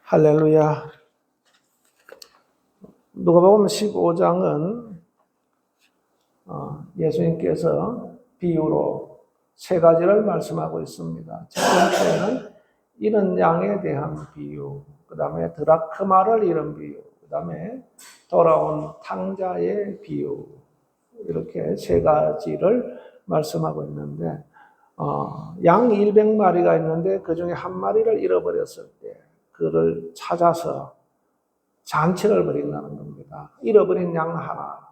할렐루야. 누가복음 15장은 예수님께서 비유로 세 가지를 말씀하고 있습니다. 첫 번째는 잃은 양에 대한 비유, 그 다음에 드라크마를 잃은 비유, 그 다음에 돌아온 탕자의 비유, 이렇게 세 가지를 말씀하고 있는데 양 100마리가 있는데 그 중에 한 마리를 잃어버렸을 때 그를 찾아서 잔치를 벌인다는 겁니다. 잃어버린 양 하나,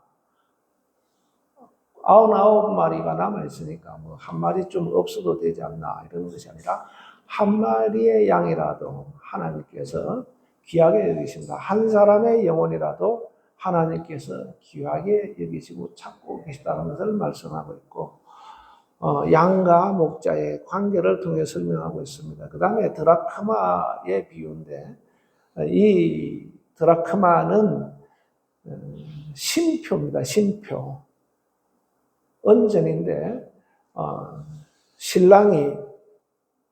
99마리가 남아있으니까 뭐 한 마리 좀 없어도 되지 않나 이런 것이 아니라 한 마리의 양이라도 하나님께서 귀하게 여기신다. 한 사람의 영혼이라도 하나님께서 귀하게 여기시고 찾고 계시다는 것을 말씀하고 있고, 양과 목자의 관계를 통해 설명하고 있습니다. 그 다음에 드라크마의 비유인데, 이 드라크마는 신표입니다. 신표. 은전인데, 신랑이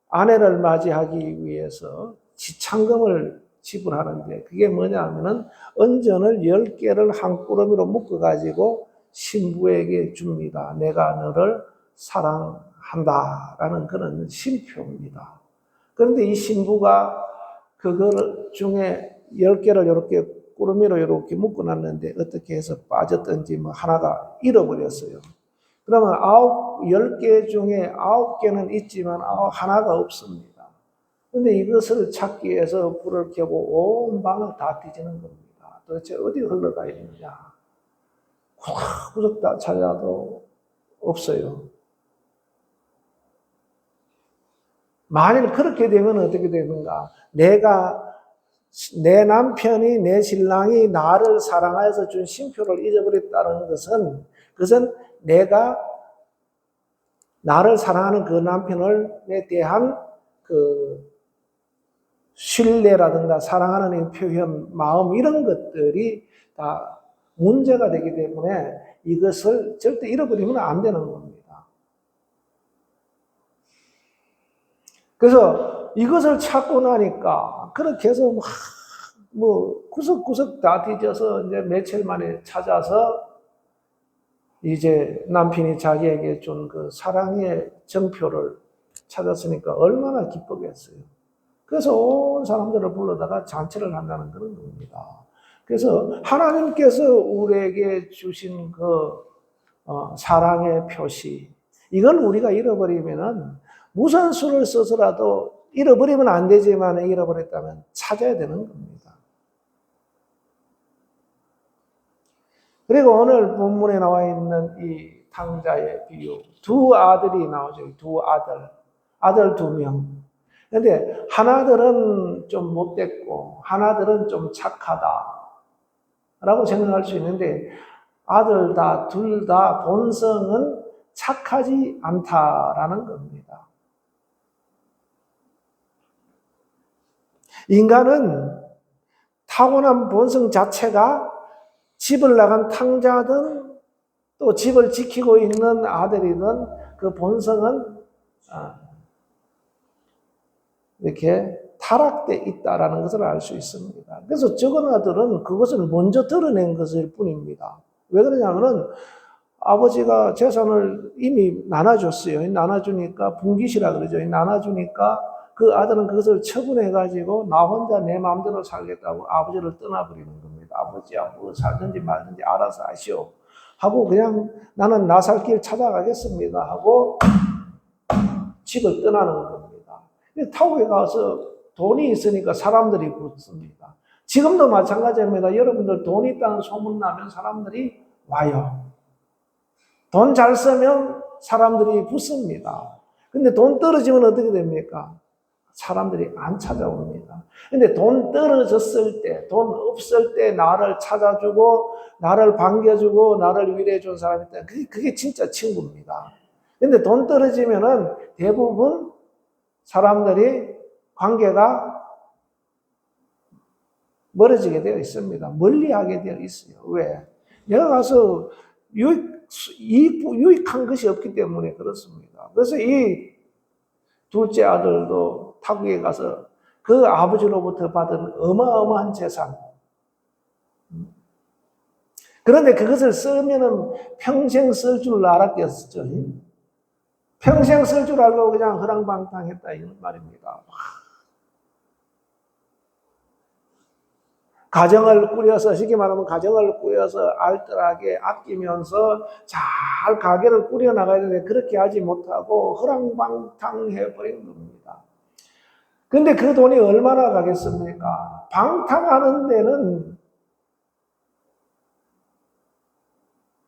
아내를 맞이하기 위해서 지참금을 지불하는데, 그게 뭐냐 하면은 은전을 10개를 한 꾸러미로 묶어가지고 신부에게 줍니다. 내가 너를 사랑한다라는 그런 신표입니다. 그런데 이 신부가 그걸 중에 10개를 이렇게 꾸러미로 이렇게 묶어놨는데 어떻게 해서 빠졌던지 뭐 하나가 잃어버렸어요. 그러면 10개 중에 9개는 있지만 하나가 없습니다. 그런데 이것을 찾기 위해서 불을 켜고 온 방을 다 뒤지는 겁니다. 도대체 어디 흘러가 있느냐. 구석구석 다 찾아도 없어요. 만일 그렇게 되면 어떻게 되는가? 내 남편이, 내 신랑이 나를 사랑하여서 준 신표를 잊어버렸다는 그것은 내가 나를 사랑하는 그 남편에 대한 그 신뢰라든가 사랑하는 표현, 마음 이런 것들이 다 문제가 되기 때문에 이것을 절대 잃어버리면 안 되는 겁니다. 그래서 이것을 찾고 나니까 그렇게 해서 뭐 구석구석 다 뒤져서 이제 며칠 만에 찾아서 이제 남편이 자기에게 준 그 사랑의 정표를 찾았으니까 얼마나 기쁘겠어요. 그래서 온 사람들을 불러다가 잔치를 한다는 그런 겁니다. 그래서 하나님께서 우리에게 주신 그 사랑의 표시, 이건 우리가 잃어버리면은 무슨 수를 써서라도 잃어버리면 안 되지만 잃어버렸다면 찾아야 되는 겁니다. 그리고 오늘 본문에 나와 있는 이 탕자의 비유, 두 아들이 나오죠. 두 아들 2명. 그런데 하나들은 좀 못됐고 하나들은 좀 착하다라고 생각할 수 있는데, 아들 둘 다 본성은 착하지 않다라는 겁니다. 인간은 타고난 본성 자체가 집을 나간 탕자든 또 집을 지키고 있는 아들이든 그 본성은 이렇게 타락돼 있다라는 것을 알 수 있습니다. 그래서 적은 아들은 그것을 먼저 드러낸 것일 뿐입니다. 왜 그러냐면은 아버지가 재산을 이미 나눠줬어요. 나눠주니까 분깃이라 그러죠. 나눠주니까 그 아들은 그것을 처분해가지고 나 혼자 내 마음대로 살겠다고 아버지를 떠나버리는 겁니다. 아버지야 뭐 살든지 말든지 알아서 하시오 하고 그냥 나는 나 살 길 찾아가겠습니다 하고 집을 떠나는 겁니다. 타국에 가서 돈이 있으니까 사람들이 붙습니다. 지금도 마찬가지입니다. 여러분들 돈 있다는 소문나면 사람들이 와요. 돈 잘 쓰면 사람들이 붙습니다. 근데 돈 떨어지면 어떻게 됩니까? 사람들이 안 찾아옵니다. 근데 돈 떨어졌을 때, 돈 없을 때 나를 찾아주고, 나를 반겨주고, 나를 위로해준 사람이 있다. 그게 진짜 친구입니다. 근데 돈 떨어지면은 대부분 사람들이 관계가 멀어지게 되어 있습니다. 멀리하게 되어 있어요. 왜? 내가 가서 유익한 것이 없기 때문에 그렇습니다. 그래서 이 둘째 아들도 타국에 가서 그 아버지로부터 받은 어마어마한 재산. 그런데 그것을 쓰면은 평생 쓸 줄 알았겠죠. 평생 쓸 줄 알고 그냥 허랑방탕했다 이런 말입니다. 가정을 꾸려서, 쉽게 말하면 가정을 꾸려서 알뜰하게 아끼면서 잘 가게를 꾸려나가야 되는데 그렇게 하지 못하고 허랑방탕해버린 겁니다. 근데 그 돈이 얼마나 가겠습니까? 방탕하는 데는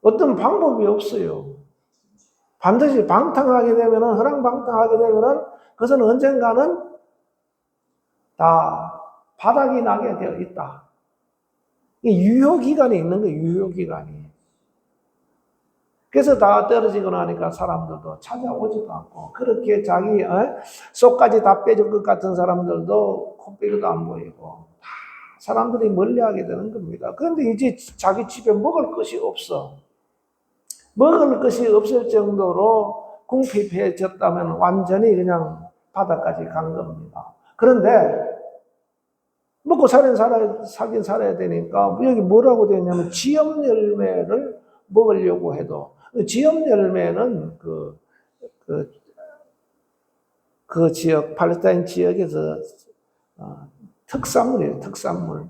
어떤 방법이 없어요. 반드시 방탕하게 되면은, 허랑방탕하게 되면은 그것은 언젠가는 다 바닥이 나게 되어 있다. 유효기간이 있는 거예요, 유효기간이. 그래서 다 떨어지고 나니까 사람들도 찾아오지도 않고, 그렇게 자기 속까지 다 빼줄 것 같은 사람들도 코빼기도 안 보이고, 다 사람들이 멀리하게 되는 겁니다. 그런데 이제 자기 집에 먹을 것이 없어. 먹을 것이 없을 정도로 궁핍해졌다면 완전히 그냥 바닥까지 간 겁니다. 그런데 먹고 살긴 살아야 되니까 여기 뭐라고 되어 있냐면 지엽 열매를 먹으려고 해도, 지엽 열매는 그 지역, 팔레스타인 지역에서 특산물이에요, 특산물.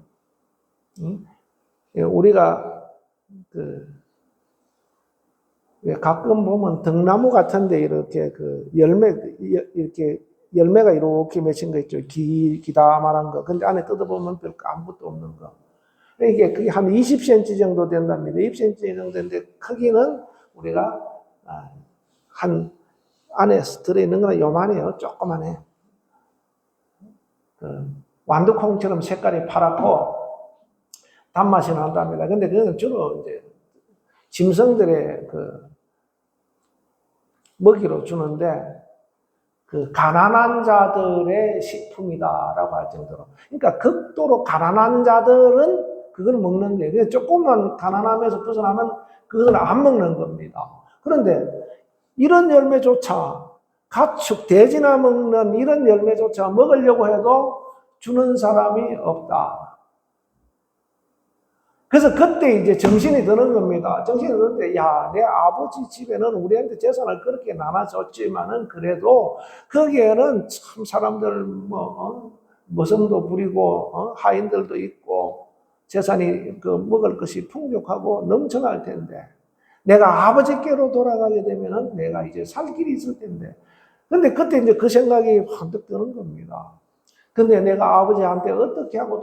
우리가 가끔 보면 등나무 같은데 이렇게 이렇게 열매가 이렇게 맺힌 거 있죠. 기다만한 거. 근데 안에 뜯어보면 별 아무것도 없는 거. 이게 그게 한 20cm 정도 된답니다. 20cm 정도 되는데 크기는 우리가 한 안에 들어있는 거는 요만해요. 조그만해. 완두콩처럼 색깔이 파랗고 단맛이 난답니다. 근데 그건 주로 이제 짐승들의 먹이로 주는데 가난한 자들의 식품이다라고 할 정도로. 그러니까 극도로 가난한 자들은 그걸 먹는 거예요. 그래서 조금만 가난하면서 벗어나면 그것을 안 먹는 겁니다. 그런데 이런 열매조차, 가축, 돼지나 먹는 이런 열매조차 먹으려고 해도 주는 사람이 없다. 그래서 그때 이제 정신이 드는 겁니다. 정신이 드는데, 내 아버지 집에는 우리한테 재산을 그렇게 나눠줬지만은 그래도 거기에는 참 사람들 모성도 부리고 하인들도 있고 재산이 먹을 것이 풍족하고 넘쳐날 텐데, 내가 아버지께로 돌아가게 되면은 내가 이제 살 길이 있을 텐데. 근데 그때 이제 그 생각이 번뜩 드는 겁니다. 근데 내가 아버지한테 어떻게 하고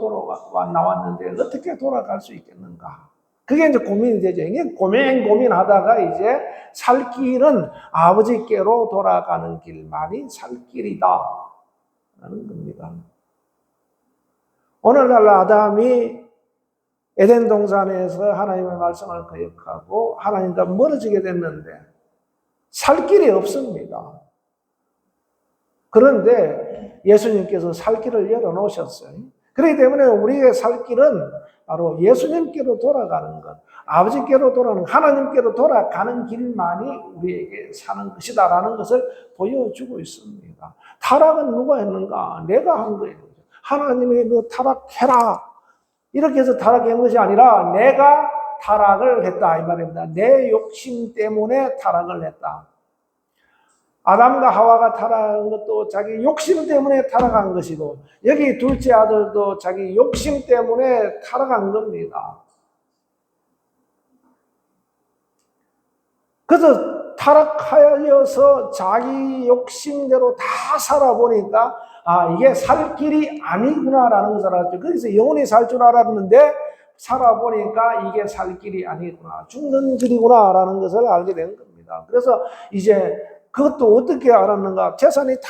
나왔는데 어떻게 돌아갈 수 있겠는가? 그게 이제 고민이 되죠. 이게 고민하다가 이제 살 길은 아버지께로 돌아가는 길만이 살 길이다. 라는 겁니다. 오늘날 아담이 에덴 동산에서 하나님의 말씀을 거역하고 하나님과 멀어지게 됐는데 살 길이 없습니다. 그런데 예수님께서 살 길을 열어놓으셨어요. 그렇기 때문에 우리의 살 길은 바로 예수님께로 돌아가는 것, 아버지께로 돌아가는, 하나님께로 돌아가는 길만이 우리에게 사는 것이다라는 것을 보여주고 있습니다. 타락은 누가 했는가? 내가 한 거예요. 하나님이 너 타락해라 이렇게 해서 타락한 것이 아니라 내가 타락을 했다 이 말입니다. 내 욕심 때문에 타락을 했다. 아담과 하와가 타락한 것도 자기 욕심 때문에 타락한 것이고, 여기 둘째 아들도 자기 욕심 때문에 타락한 겁니다. 그래서 타락하여서 자기 욕심대로 다 살아보니까 이게 살 길이 아니구나라는 것을 알았죠. 그래서 영원히 살 줄 알았는데 살아보니까 이게 살 길이 아니구나, 죽는 길이구나라는 것을 알게 된 겁니다. 그래서 이제 그것도 어떻게 알았는가? 재산이 다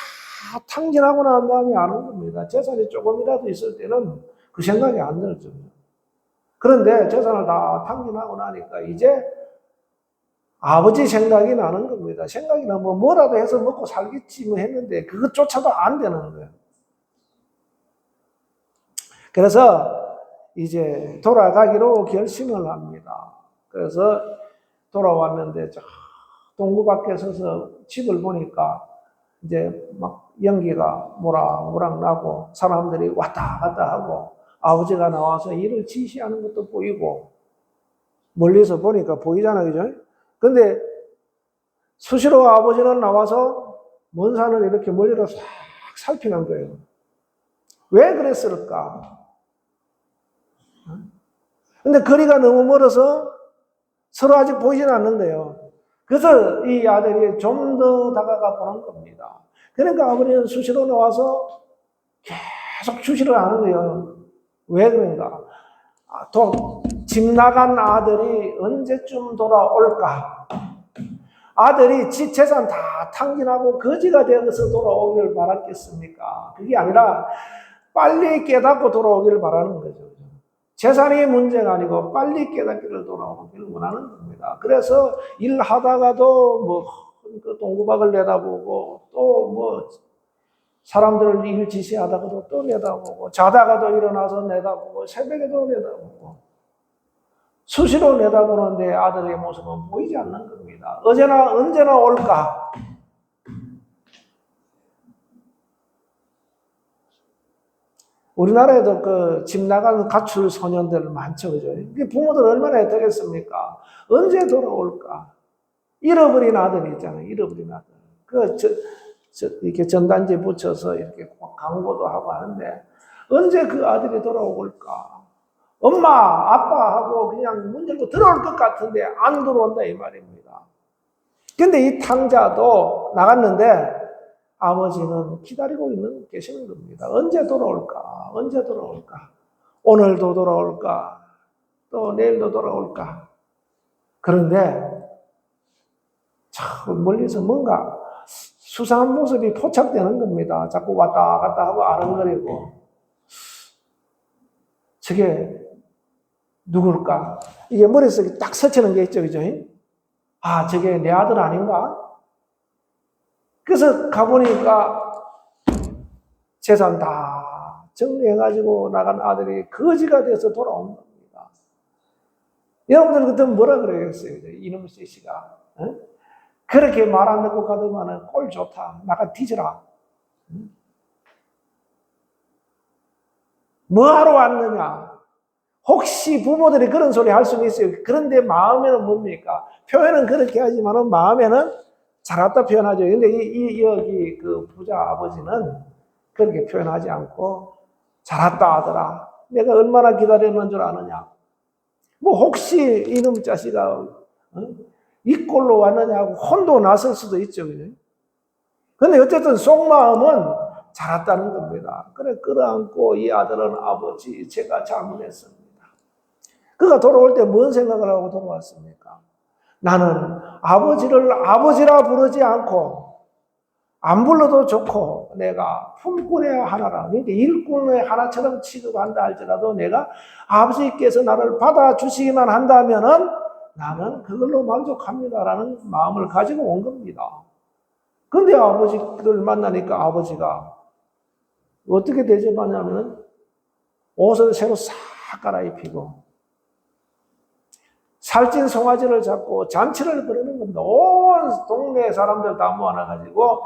탕진하고 난 다음에 아는 겁니다. 재산이 조금이라도 있을 때는 그 생각이 안 들죠. 그런데 재산을 다 탕진하고 나니까 이제 아버지 생각이 나는 겁니다. 생각이 나면 뭐라도 해서 먹고 살겠지 했는데 그것조차도 안 되는 거예요. 그래서 이제 돌아가기로 결심을 합니다. 그래서 돌아왔는데 동구 밖에 서서 집을 보니까 이제 막 연기가 모락모락 나고 사람들이 왔다 갔다 하고 아버지가 나와서 일을 지시하는 것도 보이고 멀리서 보니까 보이잖아요. 그죠? 근데 수시로 아버지는 나와서 먼 산을 이렇게 멀리로 싹 살피는 거예요. 왜 그랬을까? 근데 거리가 너무 멀어서 서로 아직 보이진 않는데요. 그래서 이 아들이 좀 더 다가가 보는 겁니다. 그러니까 아버지는 수시로 나와서 계속 주시를 하는 거예요. 왜 그런가? 집 나간 아들이 언제쯤 돌아올까? 아들이 지 재산 다 탕진하고 거지가 되어서 돌아오기를 바랐겠습니까? 그게 아니라 빨리 깨닫고 돌아오기를 바라는 거죠. 재산이 문제가 아니고 빨리 깨닫기를 돌아오기를 원하는 겁니다. 그래서 일하다가도 뭐 동구박을 내다보고 또 뭐 사람들을 일 지시하다가도 또 내다보고 자다가도 일어나서 내다보고 새벽에도 내다보고 수시로 내다보는데 아들의 모습은 보이지 않는 겁니다. 언제나 올까? 우리나라에도 그 집 나가는 가출 소년들 많죠, 그죠? 부모들 얼마나 애타겠습니까? 언제 돌아올까? 잃어버린 아들이 있잖아요, 잃어버린 아들. 이렇게 전단지 붙여서 이렇게 광고도 하고 하는데, 언제 그 아들이 돌아올까? 엄마, 아빠하고 그냥 문 열고 들어올 것 같은데 안 들어온다, 이 말입니다. 근데 이 탕자도 나갔는데, 아버지는 기다리고 계시는 겁니다. 언제 돌아올까? 언제 돌아올까? 오늘도 돌아올까? 또 내일도 돌아올까? 그런데 참 멀리서 뭔가 수상한 모습이 포착되는 겁니다. 자꾸 왔다 갔다 하고 아른거리고. 저게 누굴까? 이게 머릿속에 딱 스치는 게 있죠, 그죠? 아, 저게 내 아들 아닌가? 그래서 가보니까 재산 다 정리해가지고 나간 아들이 거지가 돼서 돌아온 겁니다. 여러분들 그때 뭐라 그러겠어요? 이놈 씨가. 어? 그렇게 말 안 듣고 가더만은 꼴 좋다. 나가 뒤져라. 뭐하러 왔느냐? 혹시 부모들이 그런 소리 할 수는 있어요. 그런데 마음에는 뭡니까? 표현은 그렇게 하지만은 마음에는 잘했다 표현하죠. 근데 여기 그 부자 아버지는 그렇게 표현하지 않고 잘했다 하더라. 내가 얼마나 기다렸는 줄 아느냐. 뭐 혹시 이놈 자식아 이 꼴로 왔느냐고 혼도 났을 수도 있죠. 근데 어쨌든 속마음은 잘했다는 겁니다. 그래 끌어안고 이 아들은 아버지 제가 잘못했습니다. 그가 돌아올 때 뭔 생각을 하고 돌아왔습니까? 나는 아버지를 아버지라 부르지 않고 안 불러도 좋고 내가 품꾼의 하나라. 그러니까 일꾼의 하나처럼 취급한다 할지라도 내가 아버지께서 나를 받아주시기만 한다면은 나는 그걸로 만족합니다라는 마음을 가지고 온 겁니다. 근데 아버지를 만나니까 아버지가 어떻게 대접하냐면 옷을 새로 싹 갈아입히고 살찐 송아지를 잡고 잔치를 벌이는 겁니다. 온 동네 사람들 다 모아놔가지고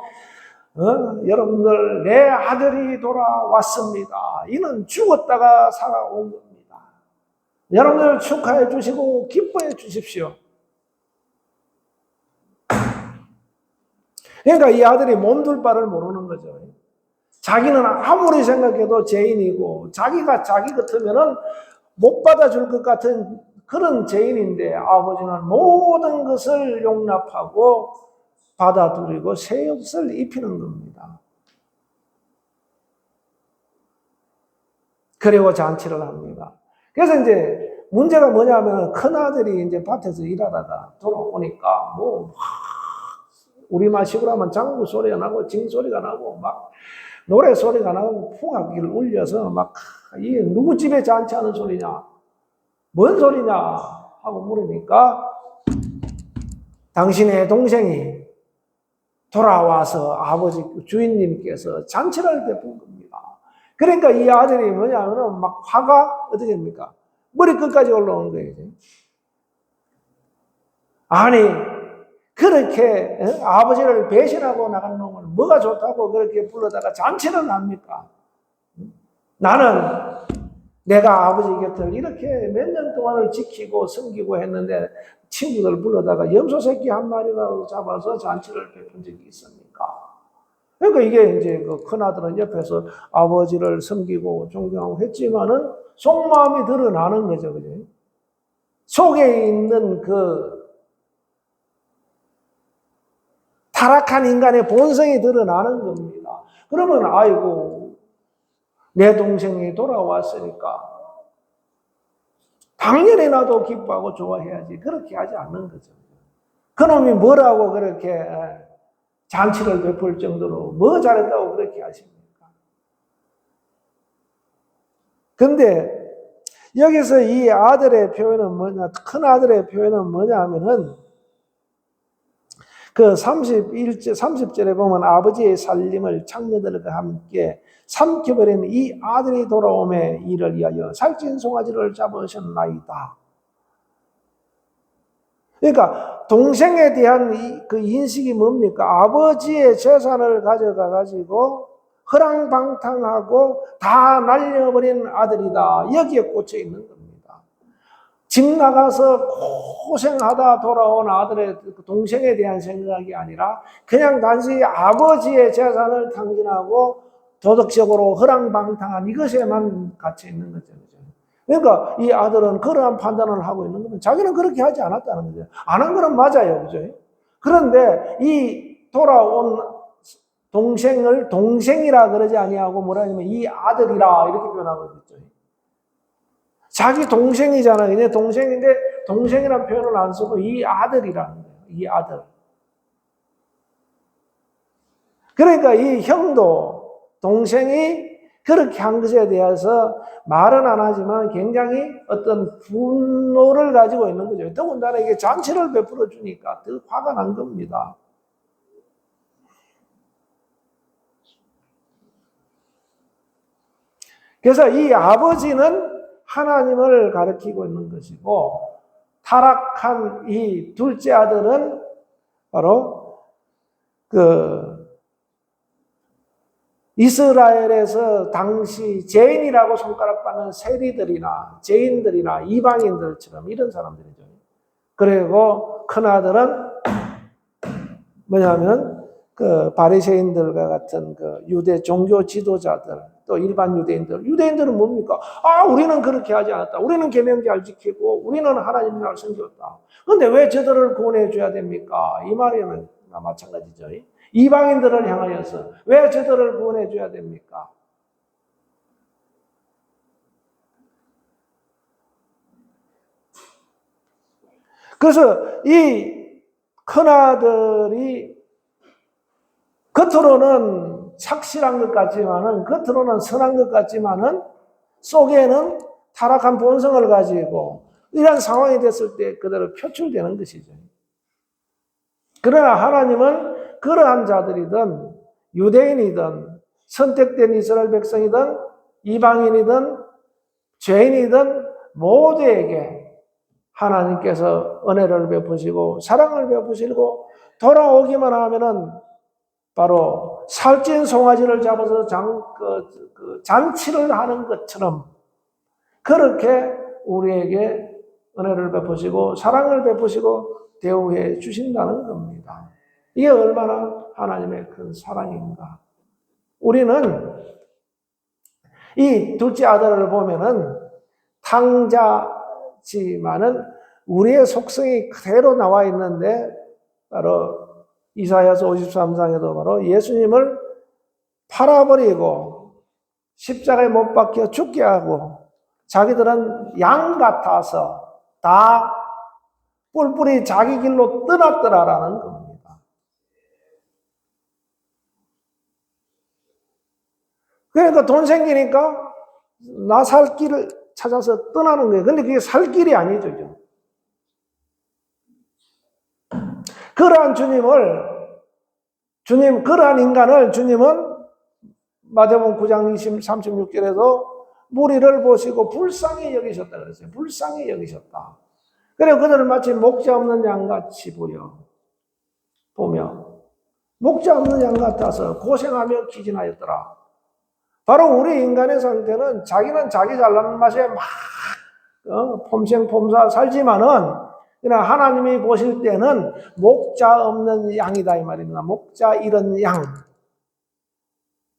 여러분들 내 아들이 돌아왔습니다. 이는 죽었다가 살아온 겁니다. 여러분들 축하해 주시고 기뻐해 주십시오. 그러니까 이 아들이 몸둘 바를 모르는 거죠. 자기는 아무리 생각해도 죄인이고 자기가 자기 같으면은 못 받아줄 것 같은 그런 죄인인데 아버지는 모든 것을 용납하고 받아들이고 새 옷을 입히는 겁니다. 그리고 잔치를 합니다. 그래서 이제 문제가 뭐냐면 큰아들이 이제 밭에서 일하다가 돌아오니까 뭐 우리말 식으로 하면 장구 소리가 나고 징 소리가 나고 막 노래 소리가 나고 풍악기를 울려서 막 이게 누구 집에 잔치하는 소리냐? 뭔 소리냐? 하고 물으니까 당신의 동생이 돌아와서 아버지 주인님께서 잔치를 베푼 겁니다. 그러니까 이 아들이 뭐냐면은 막 화가 어떻게 됩니까? 머리끝까지 올라오는 거예요. 아니 그렇게 아버지를 배신하고 나간 놈을 뭐가 좋다고 그렇게 불러다가 잔치를 합니까? 나는 내가 아버지 곁을 이렇게 몇 년 동안을 지키고 섬기고 했는데 친구들 불러다가 염소 새끼 한 마리라도 잡아서 잔치를 베푼 적이 있습니까? 그러니까 이게 이제 그 큰아들은 옆에서 아버지를 섬기고 존경하고 했지만은 속마음이 드러나는 거죠. 그죠? 속에 있는 그 타락한 인간의 본성이 드러나는 겁니다. 그러면 아이고 내 동생이 돌아왔으니까 당연히 나도 기뻐하고 좋아해야지. 그렇게 하지 않는 거죠. 그놈이 뭐라고 그렇게 잔치를 베풀 정도로 뭐 잘했다고 그렇게 하십니까? 근데 여기서 이 아들의 표현은 뭐냐, 큰 아들의 표현은 뭐냐 하면은 그 30절에 보면 아버지의 살림을 창녀들과 함께 삼켜버린 이 아들이 돌아옴에 이를 위하여 살찐 송아지를 잡으셨나이다. 그러니까 동생에 대한 그 인식이 뭡니까? 아버지의 재산을 가져가 가지고 허랑방탕하고 다 날려버린 아들이다. 여기에 꽂혀 있는 겁니다. 집 나가서 고생하다 돌아온 아들의 동생에 대한 생각이 아니라 그냥 단지 아버지의 재산을 탕진하고 도덕적으로 허랑방탕한 이것에만 갇혀 있는 거죠. 그러니까 이 아들은 그러한 판단을 하고 있는 겁니다. 자기는 그렇게 하지 않았다는 거죠. 안 한 거는 맞아요. 그죠? 그런데 이 돌아온 동생을 동생이라 그러지 아니하고 뭐라 하냐면 이 아들이라 이렇게 표현하거든요. 자기 동생이잖아요. 근데 동생인데 동생이라는 표현을 안 쓰고 이 아들이라는 거예요. 이 아들. 그러니까 이 형도 동생이 그렇게 한 것에 대해서 말은 안 하지만 굉장히 어떤 분노를 가지고 있는 거죠. 더군다나 이게 잔치를 베풀어 주니까 더 화가 난 겁니다. 그래서 이 아버지는 하나님을 가리키고 있는 것이고 타락한 이 둘째 아들은 바로 그 이스라엘에서 당시 죄인이라고 손가락받는 세리들이나 죄인들이나 이방인들처럼 이런 사람들이죠. 그리고 큰아들은 뭐냐면 그 바리새인들과 같은 그 유대 종교 지도자들 또 일반 유대인들은 뭡니까? 우리는 그렇게 하지 않았다. 우리는 계명 잘 지키고 우리는 하나님 잘 섬겼다. 그런데 왜 저들을 구원해 줘야 됩니까? 이 말이면 마찬가지죠. 이방인들을 향하여서 왜 저들을 구원해 줘야 됩니까? 그래서 이 큰아들이 겉으로는 착실한 것 같지만은 겉으로는 선한 것 같지만은 속에는 타락한 본성을 가지고 이런 상황이 됐을 때 그대로 표출되는 것이죠. 그러나 하나님은 그러한 자들이든 유대인이든 선택된 이스라엘 백성이든 이방인이든 죄인이든 모두에게 하나님께서 은혜를 베푸시고 사랑을 베푸시고 돌아오기만 하면은 바로 살찐 송아지를 잡아서 잔치를 하는 것처럼 그렇게 우리에게 은혜를 베푸시고 사랑을 베푸시고 대우해 주신다는 겁니다. 이게 얼마나 하나님의 큰 사랑인가. 우리는 이 둘째 아들을 보면은 탕자지만은 우리의 속성이 그대로 나와 있는데 바로 이사야서 53장에도 바로 예수님을 팔아버리고 십자가에 못 박혀 죽게 하고 자기들은 양 같아서 다 뿔뿔이 자기 길로 떠났더라라는 겁니다. 그러니까 돈 생기니까 나 살 길을 찾아서 떠나는 거예요. 근데 그게 살 길이 아니죠. 그러한 그러한 인간을 주님은 마태복음 9장 36절에도 무리를 보시고 불쌍히 여기셨다 그랬어요. 불쌍히 여기셨다. 그래 그들을 마치 목자 없는 양같이 보며 목자 없는 양 같아서 고생하며 기진하였더라. 바로 우리 인간의 상태는 자기는 자기 잘나는 맛에 막 폼생폼사 살지만은 그러나 하나님이 보실 때는 목자 없는 양이다 이 말입니다. 목자 잃은 양.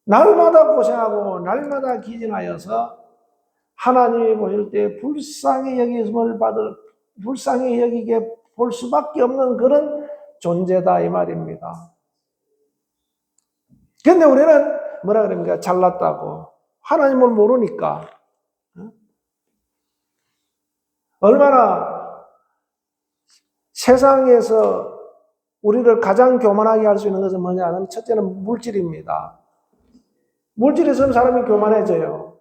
날마다 고생하고 날마다 기진하여서 하나님이 보실 때 불쌍히 여김을 불쌍히 여기게 볼 수밖에 없는 그런 존재다 이 말입니다. 그런데 우리는 뭐라 그럽니까? 잘났다고. 하나님을 모르니까. 얼마나 세상에서 우리를 가장 교만하게 할 수 있는 것은 뭐냐면 첫째는 물질입니다. 물질에서는 사람이 교만해져요.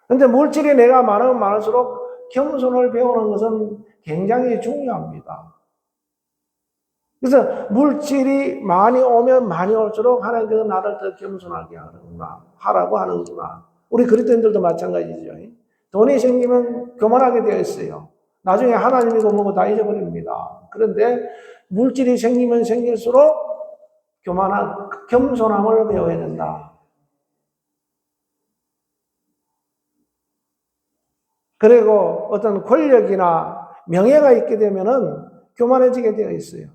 그런데 물질이 내가 많으면 많을수록 겸손을 배우는 것은 굉장히 중요합니다. 그래서 물질이 많이 오면 많이 올수록 하나님께서 나를 더 겸손하게 하라고 하는구나. 우리 그리스도인들도 마찬가지죠. 돈이 생기면 교만하게 되어 있어요. 나중에 하나님이고 뭐고 다 잊어버립니다. 그런데 물질이 생기면 생길수록 겸손함을 배워야 된다. 그리고 어떤 권력이나 명예가 있게 되면은 교만해지게 되어 있어요.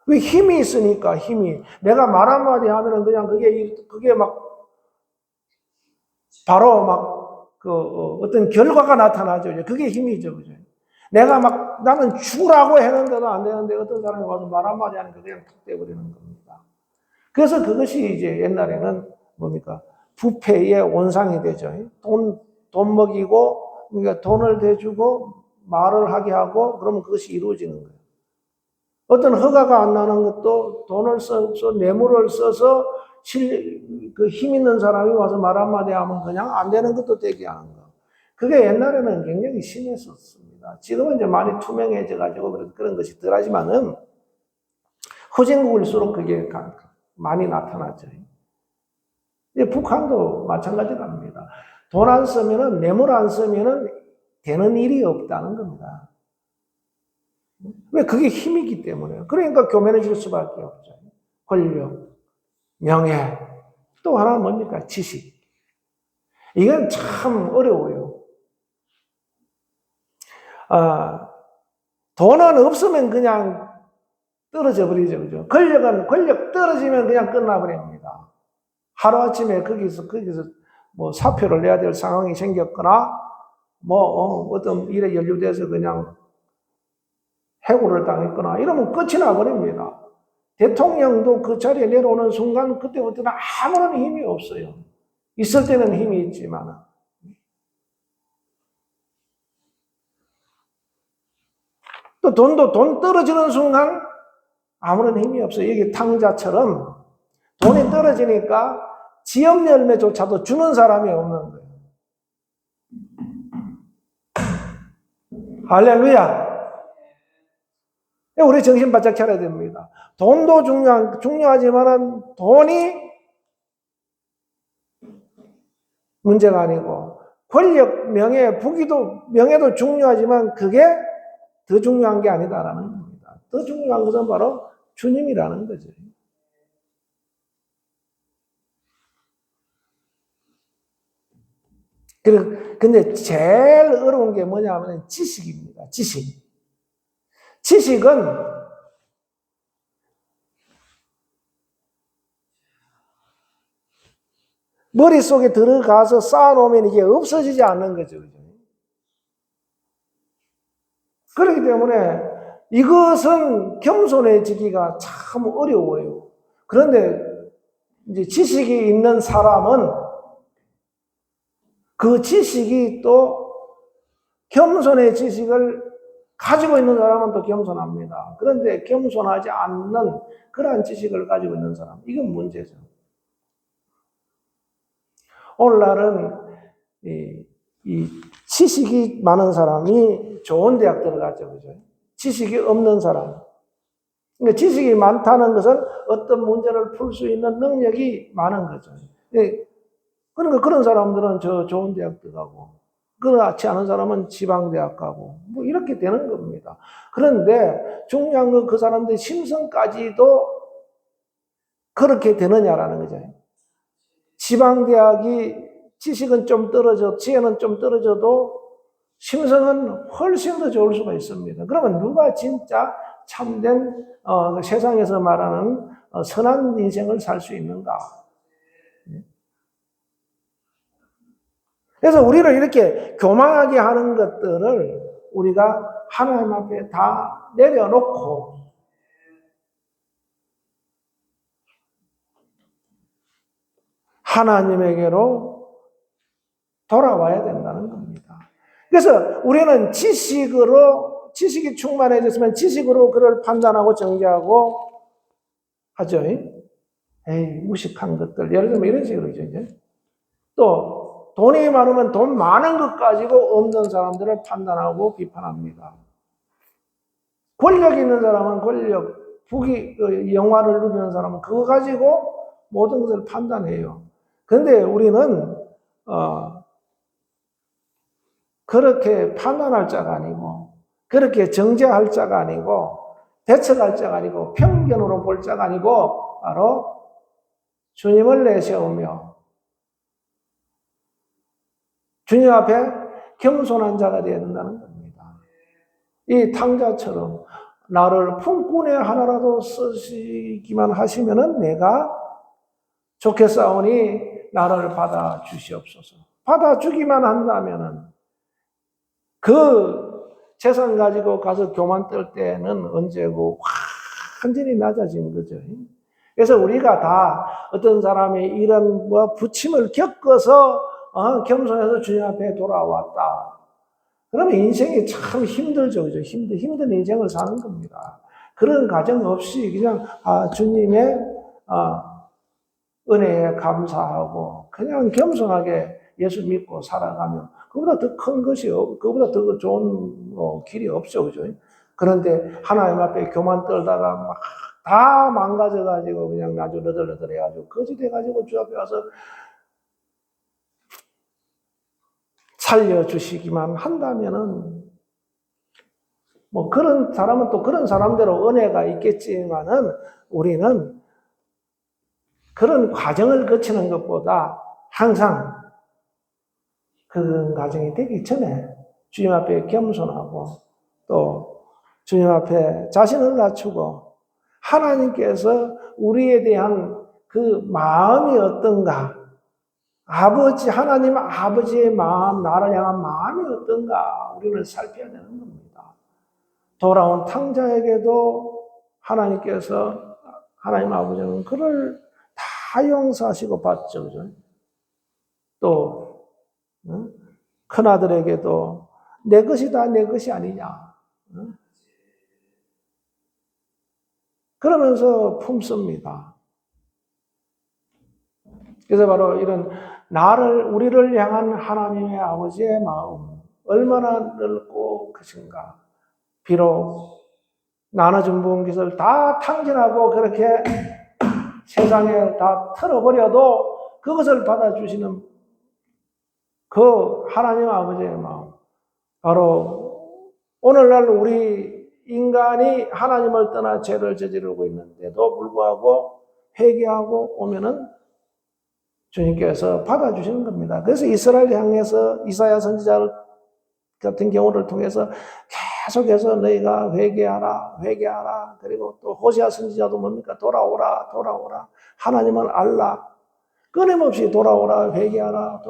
왜 힘이 있으니까, 힘이. 내가 말 한마디 하면은 그냥 그게 막, 바로 막, 어떤 결과가 나타나죠. 그게 힘이죠. 그죠? 내가 막, 나는 주라고 했는데도 안 되는데 어떤 사람이 와서 말 한마디 하니까 그냥 툭 떼버리는 겁니다. 그래서 그것이 이제 옛날에는 뭡니까? 부패의 원상이 되죠. 돈 먹이고, 그러니까 돈을 대주고, 말을 하게 하고, 그러면 그것이 이루어지는 거예요. 어떤 허가가 안 나는 것도 돈을 써서, 뇌물을 써서 그 힘 있는 사람이 와서 말 한마디 하면 그냥 안 되는 것도 되게 하는 거. 그게 옛날에는 굉장히 심했었습니다. 지금은 이제 많이 투명해져가지고 그런 것이 덜하지만은 후진국일수록 그게 많이 나타나죠. 이제 북한도 마찬가지랍니다. 돈 안 쓰면은, 뇌물 안 쓰면은 되는 일이 없다는 겁니다. 왜? 그게 힘이기 때문에. 그러니까 교만해질 수밖에 없죠. 권력, 명예, 또 하나는 뭡니까? 지식. 이건 참 어려워요. 돈은 없으면 그냥 떨어져 버리죠. 그죠? 권력 떨어지면 그냥 끝나버립니다. 하루아침에 거기서 뭐 사표를 내야 될 상황이 생겼거나, 어떤 일에 연루돼서 그냥 해고를 당했거나 이러면 끝이 나버립니다. 대통령도 그 자리에 내려오는 순간 그때부터는 아무런 힘이 없어요. 있을 때는 힘이 있지만. 또 돈 떨어지는 순간 아무런 힘이 없어요. 여기 탕자처럼 돈이 떨어지니까 지역 열매조차도 주는 사람이 없는 거예요. 할렐루야. 우리 정신 바짝 차려야 됩니다. 돈도 중요하지만 돈이 문제가 아니고 권력, 명예, 명예도 중요하지만 그게 더 중요한 게 아니다라는 겁니다. 더 중요한 것은 바로 주님이라는 거죠. 근데 제일 어려운 게 뭐냐면 지식입니다. 지식은 머릿속에 들어가서 쌓아놓으면 이게 없어지지 않는 거죠. 그렇기 때문에 이것은 겸손해지기가 참 어려워요. 그런데 이제 지식이 있는 사람은 그 지식이 또 겸손의 지식을 가지고 있는 사람은 또 겸손합니다. 그런데 겸손하지 않는 그러한 지식을 가지고 있는 사람, 이건 문제죠. 오늘날은 이 지식이 많은 사람이 좋은 대학 들어가죠. 그죠? 지식이 없는 사람. 그러니까 지식이 많다는 것은 어떤 문제를 풀 수 있는 능력이 많은 거죠. 그러니까 그런 사람들은 저 좋은 대학 들어가고, 그렇지 않은 사람은 지방대학 가고, 뭐 이렇게 되는 겁니다. 그런데 중요한 건 그 사람들의 심성까지도 그렇게 되느냐라는 거죠. 지방대학이 지식은 좀 떨어져, 지혜는 좀 떨어져도 심성은 훨씬 더 좋을 수가 있습니다. 그러면 누가 진짜 참된 세상에서 말하는 선한 인생을 살 수 있는가? 그래서 우리를 이렇게 교만하게 하는 것들을 우리가 하나님 앞에 다 내려놓고 하나님에게로 돌아와야 된다는 겁니다. 그래서 우리는 지식이 충만해졌으면 지식으로 그를 판단하고 정죄하고 하죠. 에이, 무식한 것들. 예를 들면 이런 식으로 이제. 또 돈이 많으면 돈 많은 것 가지고 없는 사람들을 판단하고 비판합니다. 권력 있는 사람은 영화를 누리는 사람은 그거 가지고 모든 것을 판단해요. 그런데 우리는 그렇게 판단할 자가 아니고, 그렇게 정죄할 자가 아니고, 대처할 자가 아니고, 편견으로 볼 자가 아니고, 바로 주님을 내세우며 주님 앞에 겸손한 자가 되어야 된다는 겁니다. 이 탕자처럼 나를 품꾼의 하나라도 쓰시기만 하시면은 내가 좋겠사오니 나를 받아 주시옵소서. 받아 주기만 한다면은 그 재산 가지고 가서 교만 떨 때는 언제고 완전히 낮아진 거죠. 그래서 우리가 다 어떤 사람이 이런 부침을 겪어서 겸손해서 주님 앞에 돌아왔다. 그러면 인생이 참 힘들죠. 그죠? 힘든 인생을 사는 겁니다. 그런 과정 없이 그냥 주님의 은혜에 감사하고 그냥 겸손하게 예수 믿고 살아가면 그보다 더 큰 것이 그보다 더 좋은 길이 없죠. 그죠? 그런데 하나님 앞에 교만 떨다가 막 다 망가져가지고 그냥 아주 너덜너덜해가지고 거짓해가지고 주 앞에 와서 살려주시기만 한다면은 뭐 그런 사람은 또 그런 사람대로 은혜가 있겠지만은 우리는 그런 과정을 거치는 것보다 항상 그런 과정이 되기 전에 주님 앞에 겸손하고 또 주님 앞에 자신을 낮추고 하나님께서 우리에 대한 그 마음이 어떤가, 하나님 아버지의 마음, 나를 향한 마음이 어떤가 우리는 살펴야 되는 겁니다. 돌아온 탕자에게도 하나님 아버지는 그를 다 용서하시고 봤죠. 그죠? 또 큰아들에게도 내 것이 다 내 것이 아니냐. 그러면서 품습니다. 그래서 바로 이런 우리를 향한 하나님의 아버지의 마음, 얼마나 넓고 크신가. 비록 나눠준 부은 것을 다 탕진하고 그렇게 세상에 다 틀어버려도 그것을 받아주시는 그 하나님 아버지의 마음. 바로 오늘날 우리 인간이 하나님을 떠나 죄를 저지르고 있는데도 불구하고 회개하고 오면은 주님께서 받아주시는 겁니다. 그래서 이스라엘 향해서 이사야 선지자 같은 경우를 통해서 계속해서 너희가 회개하라. 그리고 또 호시아 선지자도 뭡니까? 돌아오라. 하나님은 알라. 끊임없이 돌아오라, 회개하라.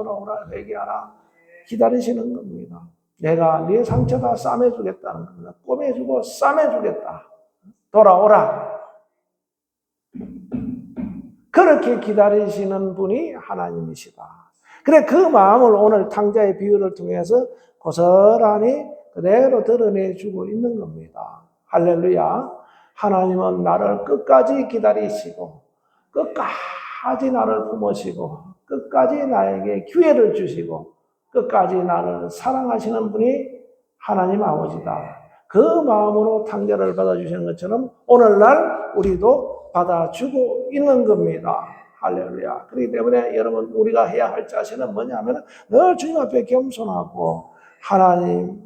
기다리시는 겁니다. 내가 네 상처 다 싸매주겠다는 겁니다. 꼬매주고 싸매주겠다. 돌아오라. 그렇게 기다리시는 분이 하나님이시다. 그래 그 마음을 오늘 탕자의 비유를 통해서 고스란히 그대로 드러내주고 있는 겁니다. 할렐루야. 하나님은 나를 끝까지 기다리시고 끝까지 나를 품으시고 끝까지 나에게 기회를 주시고 끝까지 나를 사랑하시는 분이 하나님 아버지다. 그 마음으로 탕자를 받아주시는 것처럼 오늘날 우리도 받아주고 있는 겁니다. 할렐루야. 그렇기 때문에 여러분 우리가 해야 할 자세는 뭐냐면 늘 주님 앞에 겸손하고 하나님을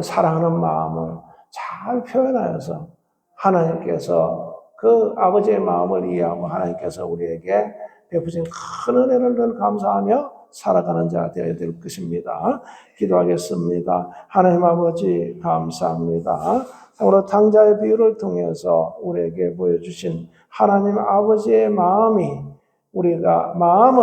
사랑하는 마음을 잘 표현하여서 하나님께서 그 아버지의 마음을 이해하고 하나님께서 우리에게 베푸신 큰 은혜를 늘 감사하며 살아가는 자 되어야 될 것입니다. 기도하겠습니다. 하나님 아버지 감사합니다. 오늘 탕자의 비유를 통해서 우리에게 보여주신 하나님 아버지의 마음이 우리가 마음을